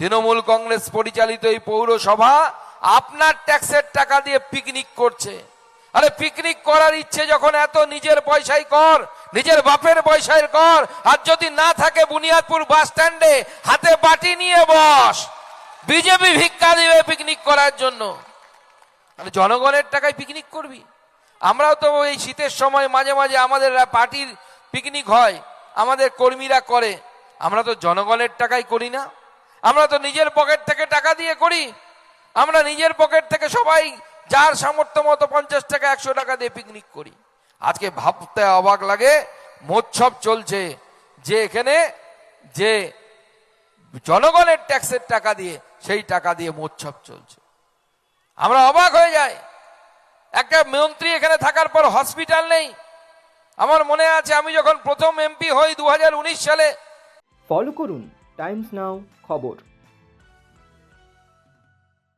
তৃণমূল কংগ্রেস পরিচালিত এই পৌরসভা আপনার ট্যাক্সের টাকা দিয়ে পিকনিক করছে। আরে পিকনিক করার ইচ্ছে যখন এত, নিজের পয়সায় কর, নিজের বাপের পয়সায় কর। আর যদি না থাকে বুনিয়াদপুর বাস স্ট্যান্ডে হাতে বাটি নিয়ে বস, বিজেপি ভিক্ষা দিবে পিকনিক করার জন্য। জনগণের টাকায় পিকনিক করবি? আমরাও তো এই শীতের সময় মাঝে মাঝে আমাদের পার্টির পিকনিক হয়, আমাদের কর্মীরা করে। আমরা তো জনগণের টাকায় করি না, আমরা তো নিজের পকেট থেকে টাকা দিয়ে করি। আমরা নিজের পকেট থেকে সবাই যার সামর্থ্য মতো 50 টাকা 100 টাকা দিয়ে পিকনিক করি। আজকে ভাবতে অবাক লাগে, মহোৎসব চলছে যে এখানে যে জনগণের ট্যাক্সের টাকা দিয়ে, সেই টাকা দিয়ে মহোৎসব চলছে। আমরা অবাক হয়ে যাই। একটা মন্ত্রী এখানে থাকার পর হসপিটাল নেই। আমার মনে আছে আমি যখন প্রথম এমপি হই 2019 সালে। ফলো করুন টাইমস নাও খবর।